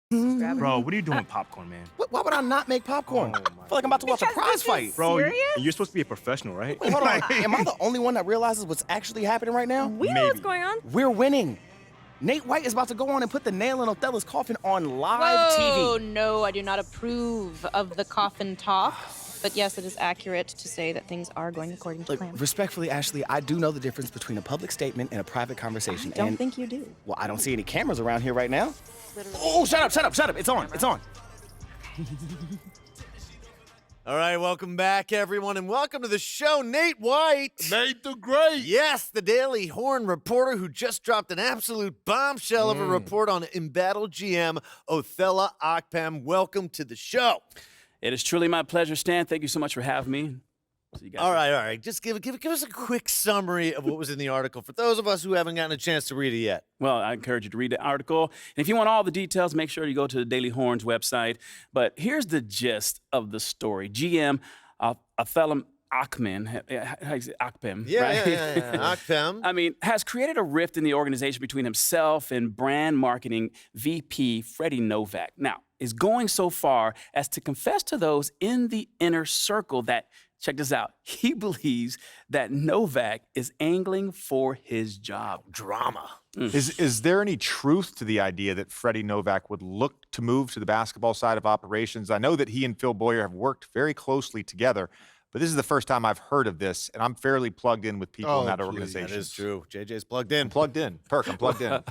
Bro, what are you doing with popcorn, man? Why would I not make popcorn? Oh, I feel like I'm about to watch a prize fight. Bro, serious? you're supposed to be a professional, right? Wait, hold on. Am I the only one that realizes what's actually happening right now? We know what's going on. We're winning. Nate White is about to go on and put the nail in Othello's coffin on live Whoa, TV. no, I do not approve of the coffin talk. But yes, it is accurate to say that things are going according to plan. Respectfully, Ashley, I do know the difference between a public statement and a private conversation. I don't think you do. Well, I don't see any cameras around here right now. Oh, shut up. It's on. All right, welcome back, everyone, and welcome to the show, Nate White. Nate the Great. Yes, the Daily Horn reporter who just dropped an absolute bombshell of a report on embattled GM Othello Akpem. Welcome to the show. It is truly my pleasure, Stan. Thank you so much for having me. So you guys All right. Just give us a quick summary of what was in the article for those of us who haven't gotten a chance to read it yet. Well, I encourage you to read the article. And if you want all the details, make sure you go to the Daily Horn's website. But here's the gist of the story. GM Othello Akpem, how do you say Akpem? Yeah. Akpem. I mean, has created a rift in the organization between himself and brand marketing VP Freddie Novak. Now, is going so far as to confess to those in the inner circle that, check this out, he believes that Novak is angling for his job. Drama. Is there any truth to the idea that Freddie Novak would look to move to the basketball side of operations? I know that he and Phil Boyer have worked very closely together, but this is the first time I've heard of this, and I'm fairly plugged in with people in that organization. That is true. JJ's plugged in. I'm plugged in. Perk, I'm plugged in.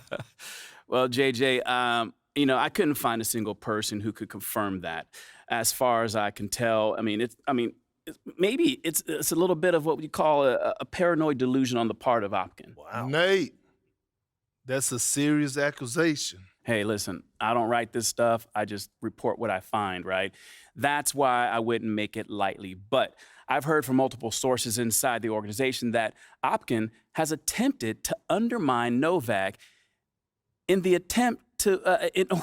Well, JJ, I couldn't find a single person who could confirm that. As far as I can tell, maybe it's a little bit of what we call a paranoid delusion on the part of Akpem. Wow. Nate, that's a serious accusation. Hey, listen, I don't write this stuff. I just report what I find, right? That's why I wouldn't make it lightly. But I've heard from multiple sources inside the organization that Akpem has attempted to undermine Novak in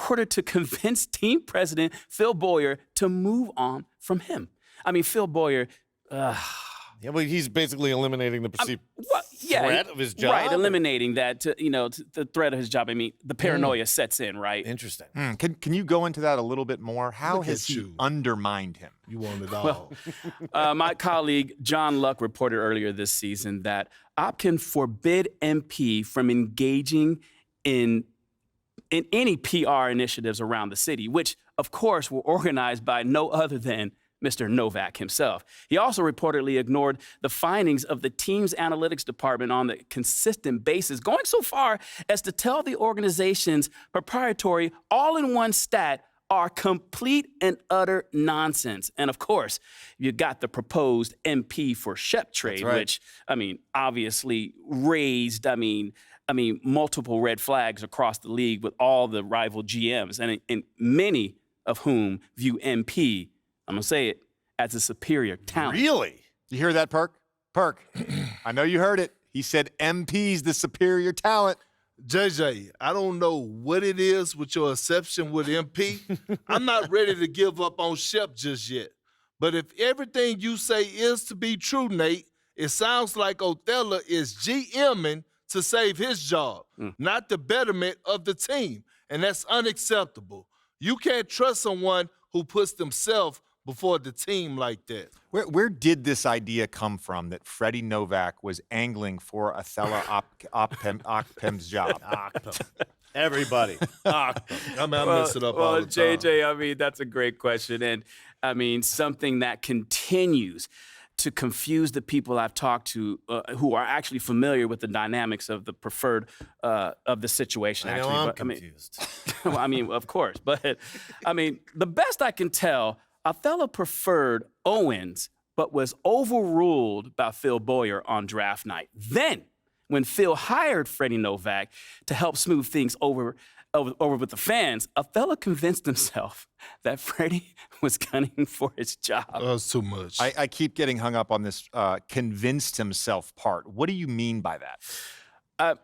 order to convince team president Phil Boyer to move on from him. I mean, Phil Boyer. Yeah, well, he's basically eliminating the perceived threat of his job. Right, eliminating that, the threat of his job. I mean, the paranoia sets in, right? Interesting. Can you go into that a little bit more? How Look has at he you. undermined him? You want it all. My colleague John Luck reported earlier this season that Akpem forbid MP from engaging in any PR initiatives around the city, which, of course, were organized by no other than Mr. Novak himself. He also reportedly ignored the findings of the team's analytics department on a consistent basis, going so far as to tell the organization's proprietary all-in-one stat are complete and utter nonsense. And of course, you got the proposed MP for Shep trade, right. which, obviously raised, multiple red flags across the league with all the rival GMs, and many of whom view MP, I'm going to say it, as a superior talent. Really? You hear that, Perk? Perk, I know you heard it. He said MP's the superior talent. JJ, I don't know what it is with your exception with MP. I'm not ready to give up on Shep just yet. But if everything you say is to be true, Nate, it sounds like Othello is GMing to save his job, not the betterment of the team. And that's unacceptable. You can't trust someone who puts themselves before the team like that. Where did this idea come from that Freddie Novak was angling for Othello Akpem's job? Everybody. I mess it up all the time. JJ, that's a great question. And something that continues to confuse the people I've talked to who are actually familiar with the dynamics of the preferred of the situation. I know actually. I'm But, confused. of course. But, the best I can tell, Othello preferred Owens, but was overruled by Phil Boyer on draft night. Then, when Phil hired Freddie Novak to help smooth things over with the fans, Othello convinced himself that Freddie was gunning for his job. That's too much. I keep getting hung up on this convinced himself part. What do you mean by that?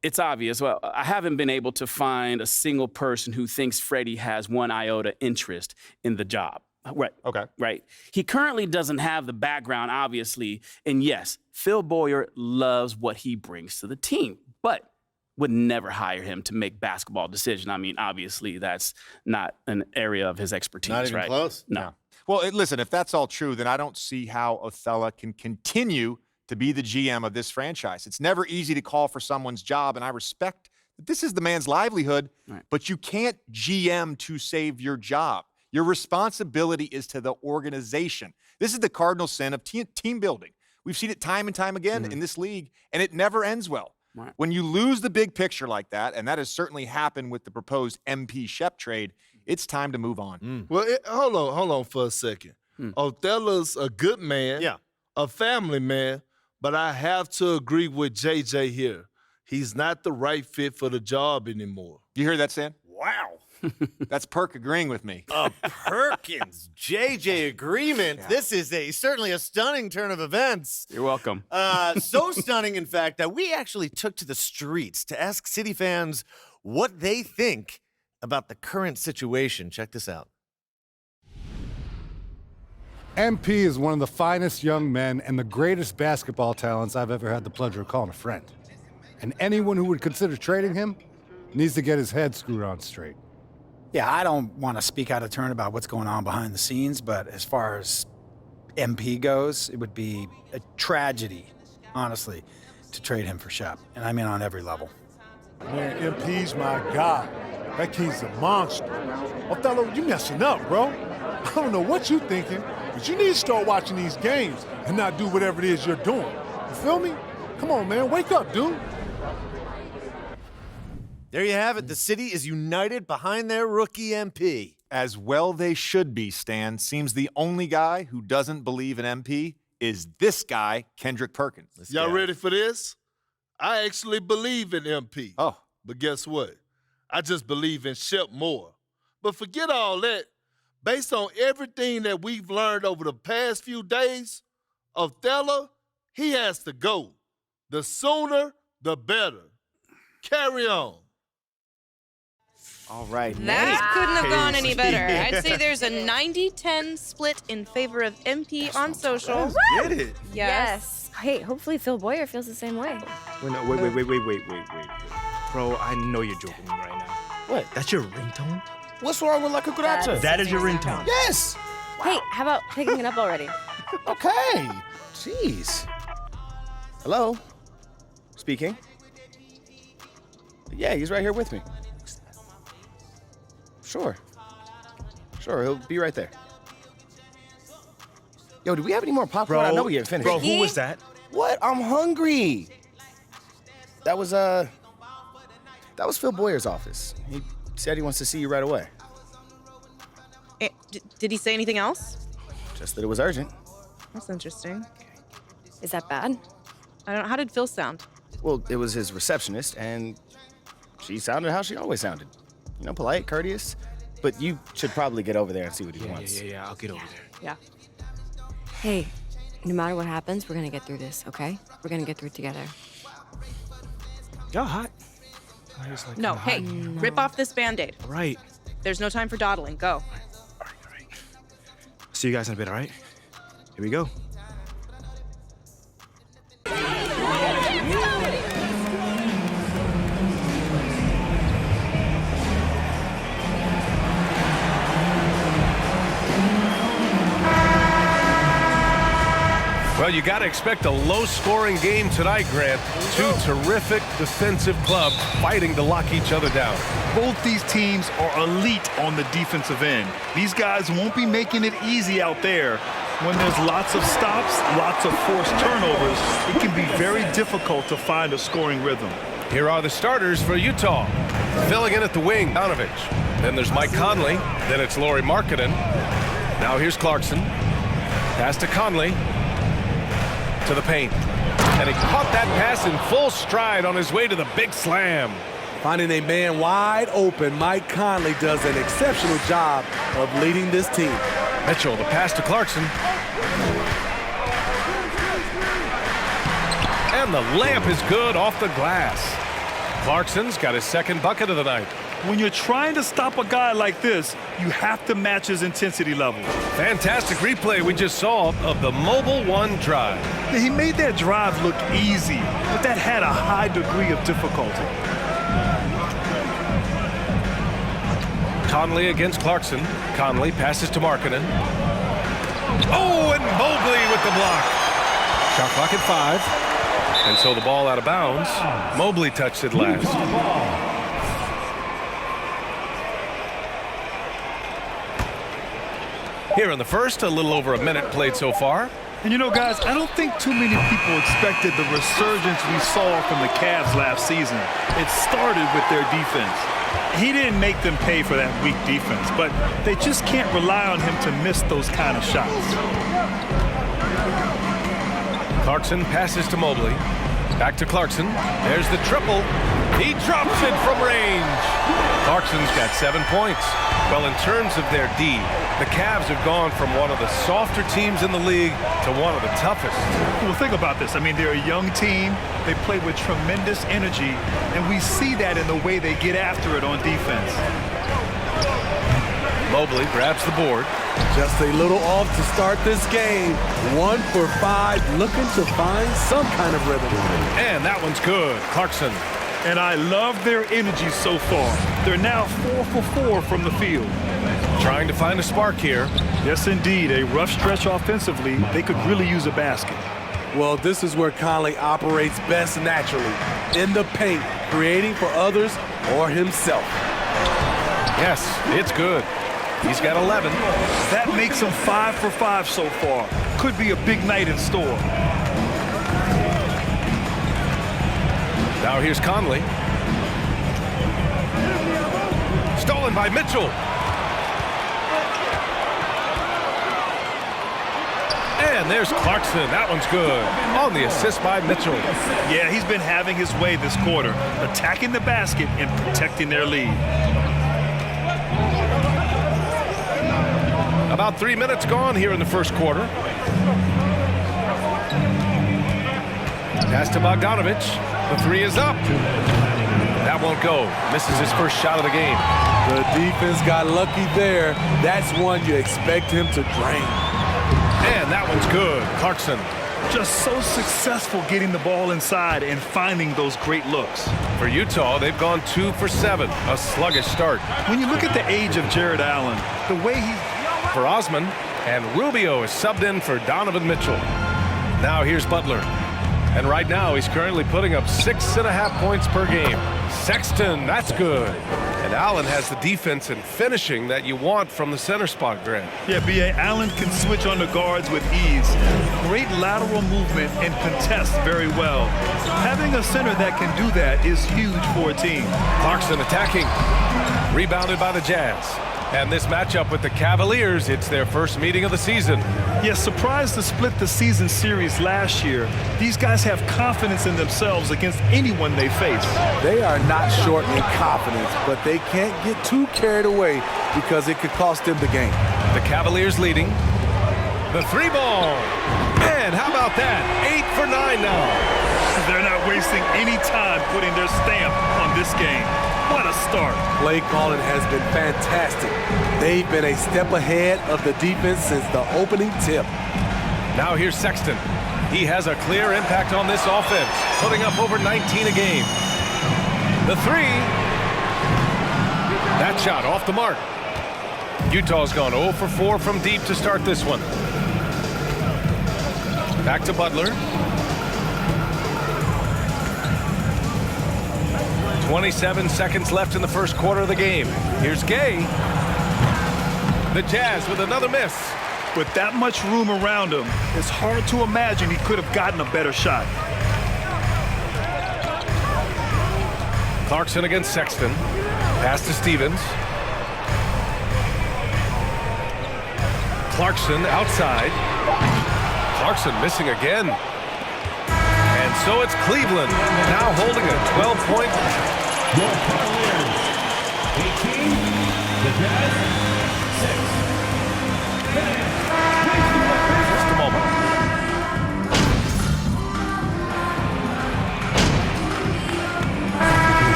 It's obvious. Well, I haven't been able to find a single person who thinks Freddie has one iota interest in the job. Right. Okay. Right. He currently doesn't have the background, obviously. And yes, Phil Boyer loves what he brings to the team. But would never hire him to make basketball decisions. I mean, obviously, that's not an area of his expertise, Not even right? close. No. Well, listen, if that's all true, then I don't see how Othello can continue to be the GM of this franchise. It's never easy to call for someone's job, and I respect that this is the man's livelihood, Right. but you can't GM to save your job. Your responsibility is to the organization. This is the cardinal sin of team building. We've seen it time and time again in this league, and it never ends well. Right. When you lose the big picture like that, and that has certainly happened with the proposed MP Shep trade, it's time to move on. Well, hold on for a second. Othello's a good man, a family man, but I have to agree with JJ here. He's not the right fit for the job anymore. You hear that, Stan? Wow. That's Perk agreeing with me. A Perkins JJ agreement. This is certainly a stunning turn of events. You're welcome. So stunning, in fact, that we actually took to the streets to ask City fans what they think about the current situation. Check this out. MP is one of the finest young men and the greatest basketball talents I've ever had the pleasure of calling a friend. And anyone who would consider trading him needs to get his head screwed on straight. Yeah, I don't want to speak out of turn about what's going on behind the scenes, but as far as MP goes, it would be a tragedy, honestly, to trade him for Shep. And I mean on every level. Man, MP's my guy. That kid's a monster. Othello, you messing up, bro. I don't know what you're thinking, but you need to start watching these games and not do whatever it is you're doing. You feel me? Come on, man, wake up, dude. There you have it. The city is united behind their rookie MP. As well they should be, Stan. Seems the only guy who doesn't believe in MP is this guy, Kendrick Perkins. Y'all ready for this? I actually believe in MP. Oh. But guess what? I just believe in Shep more. But forget all that. Based on everything that we've learned over the past few days, Othello, he has to go. The sooner, the better. Carry on. All right. That couldn't have gone any better. Yeah. I'd say there's a 90-10 split in favor of MP on social. Get it. Yes. Hey, hopefully Phil Boyer feels the same way. Wait, no, wait. Bro, I know you're joking with me right now. What? That's your ringtone? What's wrong with La Cucaracha? That is your ringtone? Yes. Hey, how about picking it up already? Okay. Jeez. Hello? Speaking. Yeah, he's right here with me. Sure, he'll be right there. Yo, do we have any more popcorn? I know we haven't finished. Bro, who was that? What? I'm hungry. That was Phil Boyer's office. He said he wants to see you right away. Did he say anything else? Just that it was urgent. That's interesting. Is that bad? I don't know. How did Phil sound? Well, it was his receptionist, and she sounded how she always sounded. You know, polite, courteous. But you should probably get over there and see what he wants. Yeah, I'll get over there. Yeah. Hey, no matter what happens, we're gonna get through this, okay? We're gonna get through it together. Y'all hot? No, hey, rip off this Band-Aid. All right. There's no time for dawdling. Go. All right. See you guys in a bit, all right? Here we go. Well, you got to expect a low-scoring game tonight, Grant. Two terrific defensive clubs fighting to lock each other down. Both these teams are elite on the defensive end. These guys won't be making it easy out there. When there's lots of stops, lots of forced turnovers, it can be very difficult to find a scoring rhythm. Here are the starters for Utah. Filling in at the wing, Donovich. Then there's Mike Conley. Then it's Lauri Markkanen. Now here's Clarkson. Pass to Conley. To the paint. And he caught that pass in full stride on his way to the big slam. Finding a man wide open, Mike Conley does an exceptional job of leading this team. Mitchell, the pass to Clarkson. And the layup is good off the glass. Clarkson's got his second bucket of the night. When you're trying to stop a guy like this, you have to match his intensity level. Fantastic replay we just saw of the Mobile One drive. He made that drive look easy, but that had a high degree of difficulty. Conley against Clarkson. Conley passes to Markkanen. Oh, and Mobley with the block. Shot clock at 5. And so the ball out of bounds. Mobley touched it last. Here in the first, a little over a minute played so far. And you know, guys, I don't think too many people expected the resurgence we saw from the Cavs last season. It started with their defense. He didn't make them pay for that weak defense, but they just can't rely on him to miss those kind of shots. Clarkson passes to Mobley. Back to Clarkson. There's the triple. He drops it from range. Clarkson's got 7 points. Well, in terms of their D, the Cavs have gone from one of the softer teams in the league to one of the toughest. Well, think about this. I mean, they're a young team. They play with tremendous energy, and we see that in the way they get after it on defense. Mobley grabs the board. Just a little off to start this game. 1 for 5, looking to find some kind of rhythm. And that one's good. Clarkson. And I love their energy so far. They're now 4 for 4 from the field. Trying to find a spark here. Yes, indeed. A rough stretch offensively. They could really use a basket. Well, this is where Conley operates best naturally. In the paint, creating for others or himself. Yes, it's good. He's got 11. That makes him 5 for 5 so far. Could be a big night in store. Now here's Conley. Stolen by Mitchell. And there's Clarkson. That one's good. On the assist by Mitchell. Yeah, he's been having his way this quarter, attacking the basket and protecting their lead. About 3 minutes gone here in the first quarter. Pass to Bogdanovich. The 3 is up. That won't go. Misses his first shot of the game. The defense got lucky there. That's one you expect him to drain. And that one's good. Clarkson. Just so successful getting the ball inside and finding those great looks. For Utah, they've gone 2 for 7. A sluggish start. When you look at the age of Jared Allen, the way he... For Osman, and Rubio is subbed in for Donovan Mitchell. Now here's Butler. And right now, he's currently putting up 6.5 points per game. Sexton, that's good. And Allen has the defense and finishing that you want from the center spot, Grant. Yeah, B.A. Allen can switch on the guards with ease. Great lateral movement and contest very well. Having a center that can do that is huge for a team. Clarkson attacking. Rebounded by the Jazz. And this matchup with the Cavaliers, it's their first meeting of the season. Yeah, surprised to split the season series last year. These guys have confidence in themselves against anyone they face. They are not short in confidence, but they can't get too carried away because it could cost them the game. The Cavaliers leading. The 3 ball. And how about that? 8 for 9 now. They're not wasting any time putting their stamp on this game. What a start. Play calling has been fantastic. They've been a step ahead of the defense since the opening tip. Now here's Sexton. He has a clear impact on this offense, putting up over 19 a game. The 3. That shot off the mark. Utah's gone 0 for 4 from deep to start this one. Back to Butler. 27 seconds left in the first quarter of the game. Here's Gay. The Jazz with another miss. With that much room around him, it's hard to imagine he could have gotten a better shot. Clarkson against Sexton. Pass to Stevens. Clarkson outside. Clarkson missing again. And so it's Cleveland now holding a 12-point. Your Cavaliers, 18, the Jazz, 6. Just a moment.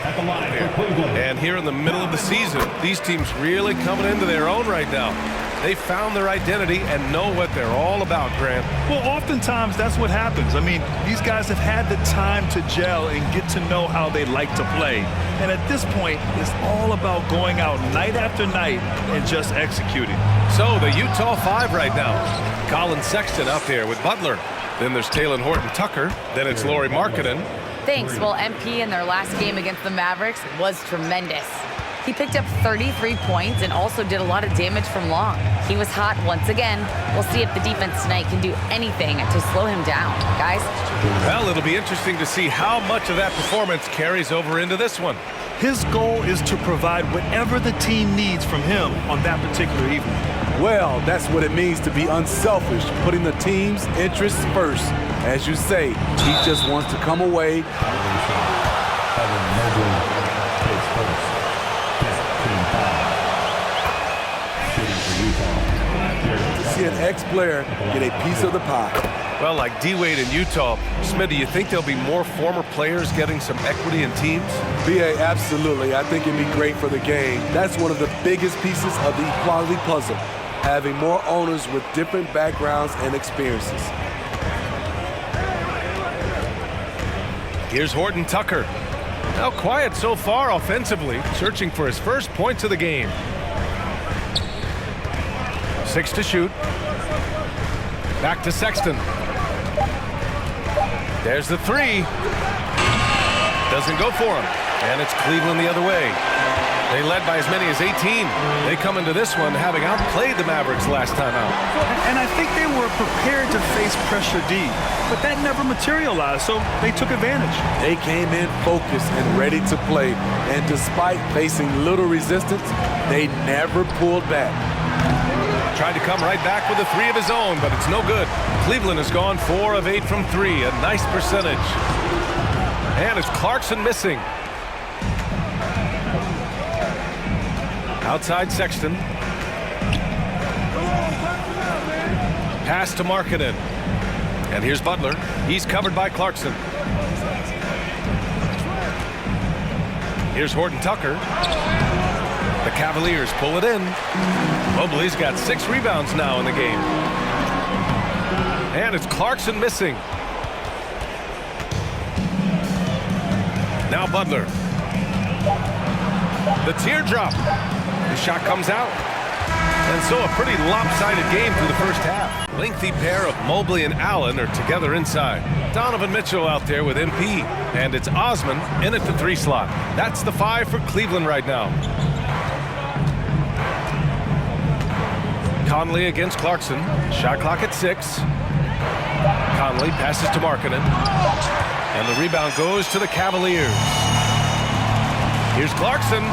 At the line for Cleveland. And here in the middle of the season, these teams really coming into their own right now. They found their identity and know what they're all about, Grant. Well, oftentimes that's what happens. I mean, these guys have had the time to gel and get to know how they like to play. And at this point, it's all about going out night after night and just executing. So the Utah 5 right now. Colin Sexton out there with Butler. Then there's Taylor Horton Tucker. Then it's Lauri Markkanen. Thanks. Well, MP in their last game against the Mavericks was tremendous. He picked up 33 points and also did a lot of damage from long. He was hot once again. We'll see if the defense tonight can do anything to slow him down. Guys? Well, it'll be interesting to see how much of that performance carries over into this one. His goal is to provide whatever the team needs from him on that particular evening. Well, that's what it means to be unselfish, putting the team's interests first. As you say, he just wants to come away. See an ex-player get a piece of the pie. Well, like D-Wade in Utah, Smith, do you think there'll be more former players getting some equity in teams? BA, absolutely. I think it'd be great for the game. That's one of the biggest pieces of the equality puzzle, having more owners with different backgrounds and experiences. Here's Horton Tucker. Now quiet so far offensively, searching for his first points of the game. 6 to shoot. Back to Sexton. There's the 3. Doesn't go for him. And it's Cleveland the other way. They led by as many as 18. They come into this one having outplayed the Mavericks last time out. And I think they were prepared to face pressure D, but that never materialized, so they took advantage. They came in focused and ready to play, and despite facing little resistance, they never pulled back. Tried to come right back with a 3 of his own, but it's no good. Cleveland has gone 4 of 8 from 3, a nice percentage. And it's Clarkson missing. Outside Sexton. Pass to Markkanen. And here's Butler. He's covered by Clarkson. Here's Horton Tucker. The Cavaliers pull it in. Mobley's got 6 rebounds now in the game. And it's Clarkson missing. Now Butler. The teardrop. The shot comes out. And so a pretty lopsided game through the first half. Lengthy pair of Mobley and Allen are together inside. Donovan Mitchell out there with MP. And it's Osman in at the 3 slot. That's the 5 for Cleveland right now. Conley against Clarkson. Shot clock at 6. Conley passes to Markkanen. And the rebound goes to the Cavaliers. Here's Clarkson.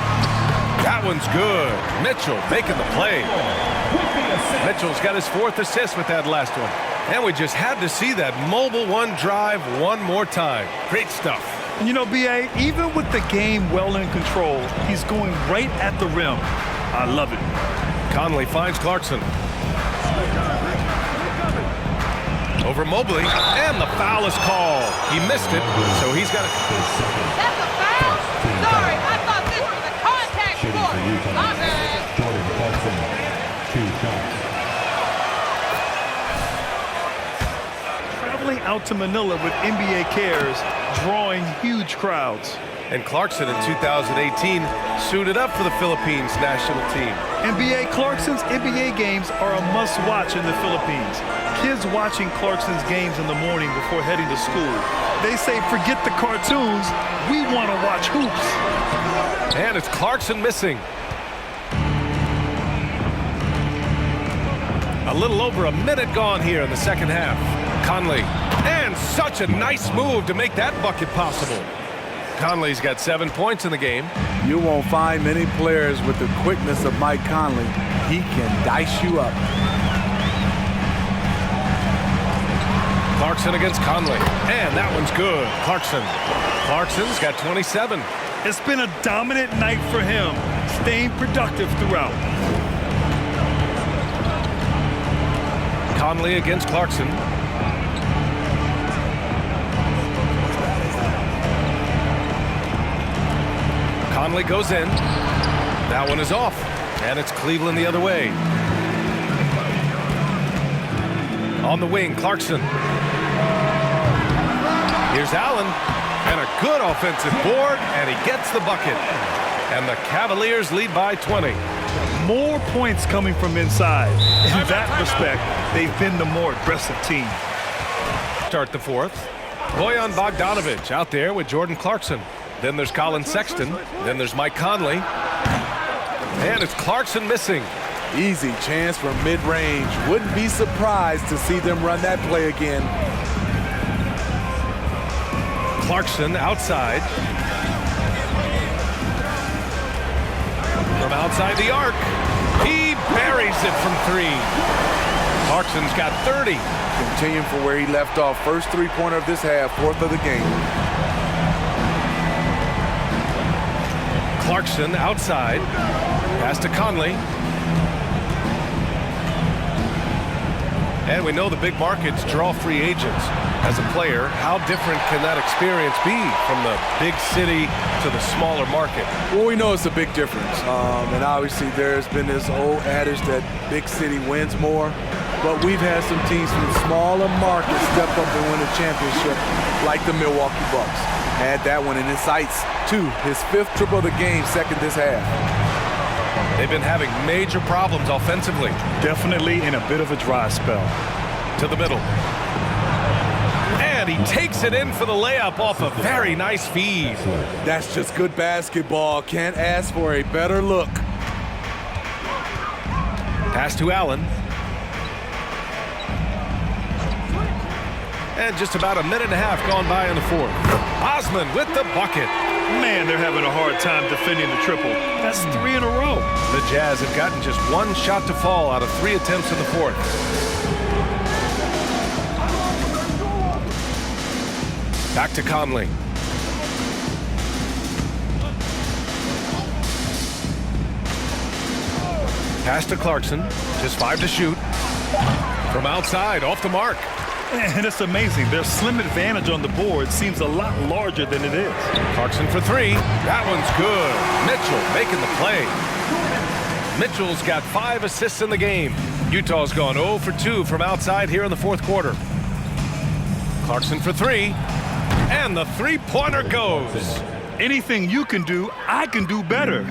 That one's good. Mitchell making the play. Mitchell's got his 4th assist with that last one. And we just had to see that mobile 1 drive one more time. Great stuff. And you know, BA, even with the game well in control, he's going right at the rim. I love it. Conley finds Clarkson. Over Mobley, and the foul is called. He missed it, so he's got it. That's a foul? Sorry, I thought this was a contact sport. My bad. Jordan Clarkson, 2 shots. Traveling out to Manila with NBA Cares, drawing huge crowds. And Clarkson in 2018 suited up for the Philippines national team. NBA Clarkson's NBA games are a must-watch in the Philippines. Kids watching Clarkson's games in the morning before heading to school. They say, forget the cartoons, we want to watch hoops. And it's Clarkson missing. A little over a minute gone here in the second half. Conley, and such a nice move to make that bucket possible. Conley's got 7 points in the game. You won't find many players with the quickness of Mike Conley. He can dice you up. Clarkson against Conley. And that one's good. Clarkson's got 27. It's been a dominant night for him, staying productive throughout. Conley against Clarkson. Conley goes in. That one is off. And it's Cleveland the other way. On the wing, Clarkson. Here's Allen, and a good offensive board, and he gets the bucket. And the Cavaliers lead by 20. More points coming from inside. In that respect, they've been the more aggressive team. Start the fourth. Bojan Bogdanovic out there with Jordan Clarkson. Then there's Colin Sexton. Then there's Mike Conley. And it's Clarkson missing. Easy chance from mid-range. Wouldn't be surprised to see them run that play again. Clarkson outside. From outside the arc, he buries it from three. Clarkson's got 30. Continuing from where he left off. First three-pointer of this half, fourth of the game. Clarkson outside. Pass to Conley. And we know the big markets draw free agents. As a player, how different can that experience be from the big city to the smaller market? Well, we know it's a big difference. And obviously there's been this old adage that big city wins more. But we've had some teams from smaller markets step up and win a championship, like the Milwaukee Bucks. Had that one in his sights, too. His 5th triple of the game, second this half. They've been having major problems offensively. Definitely in a bit of a dry spell. To the middle. And he takes it in for the layup off a very nice feed. That's just good basketball. Can't ask for a better look. Pass to Allen. And just about a minute and a half gone by in the fourth. Osman with the bucket. Man, they're having a hard time defending the triple. That's 3 in a row. The Jazz have gotten just one shot to fall out of 3 attempts in the fourth. Back to Conley. Pass to Clarkson. Just 5 to shoot. From outside, off the mark. And it's amazing. Their slim advantage on the board seems a lot larger than it is. Clarkson for 3. That one's good. Mitchell making the play. Mitchell's got 5 assists in the game. Utah's gone 0 for 2 from outside here in the fourth quarter. Clarkson for 3. And the three-pointer goes. Anything you can do, I can do better.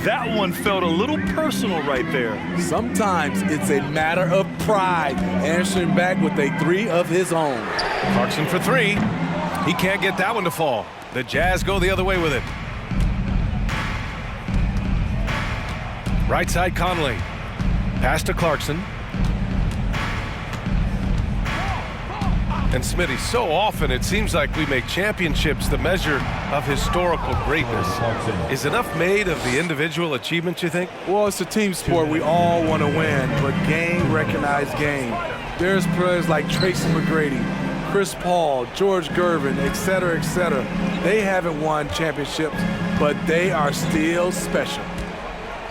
That one felt a little personal right there. Sometimes it's a matter of pride, answering back with a 3 of his own. Clarkson for 3. He can't get that one to fall. The Jazz go the other way with it. Right side Conley. Pass to Clarkson. And Smitty, so often it seems like we make championships the measure of historical greatness. Is enough made of the individual achievement, you think? Well, it's a team sport. We all want to win, but game recognized game. There's players like Tracy McGrady, Chris Paul, George Gervin, et cetera, et cetera. They haven't won championships, but they are still special.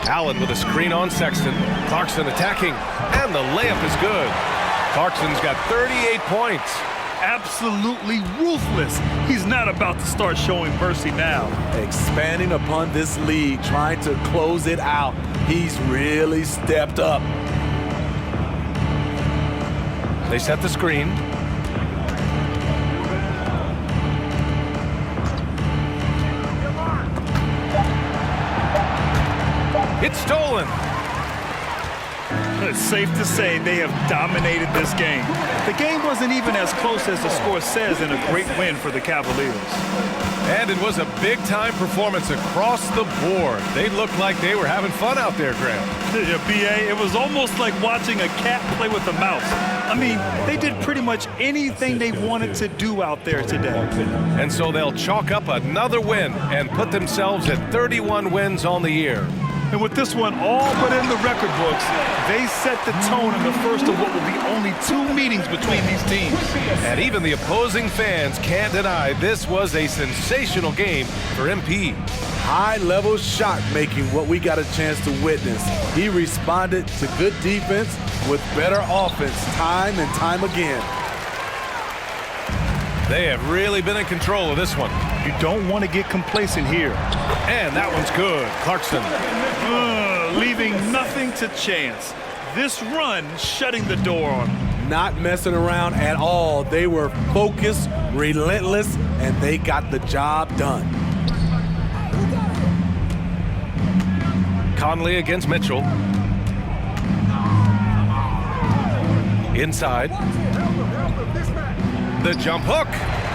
Allen with a screen on Sexton. Clarkson attacking, and the layup is good. Clarkson's got 38 points. Absolutely ruthless. He's not about to start showing mercy now. Expanding upon this lead, trying to close it out. He's really stepped up. They set the screen. It's stolen. It's safe to say they have dominated this game. The game wasn't even as close as the score says in a great win for the Cavaliers. And it was a big-time performance across the board. They looked like they were having fun out there, Graham. Yeah, B.A., it was almost like watching a cat play with a mouse. I mean, they did pretty much anything they wanted to do out there today. And so they'll chalk up another win and put themselves at 31 wins on the year. And with this one all but in the record books, they set the tone in the first of what will be only 2 meetings between these teams. And even the opposing fans can't deny this was a sensational game for MP. High-level shot making, what we got a chance to witness. He responded to good defense with better offense time and time again. They have really been in control of this one. You don't want to get complacent here. And that one's good. Clarkson. Leaving nothing to chance. This run shutting the door on him. not messing around at all. They were focused, relentless, and they got the job done. Conley against Mitchell. Inside. The jump hook.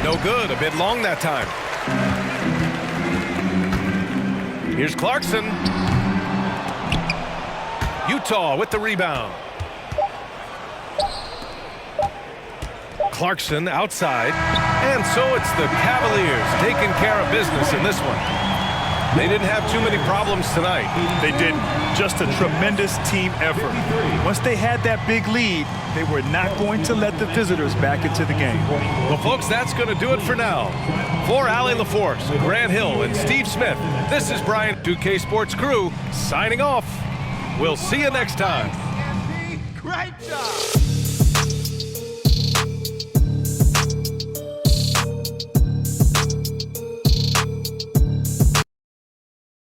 No good. A bit long that time. Here's Clarkson. Utah with the rebound. Clarkson outside. And so it's the Cavaliers taking care of business in this one. They didn't have too many problems tonight. They didn't. Just a tremendous team effort. Once they had that big lead, they were not going to let the visitors back into the game. Well, folks, that's going to do it for now. For Allie LaForce, Grant Hill, and Steve Smith, this is Brian, 2K Sports Crew, signing off. We'll see you next time. Great job.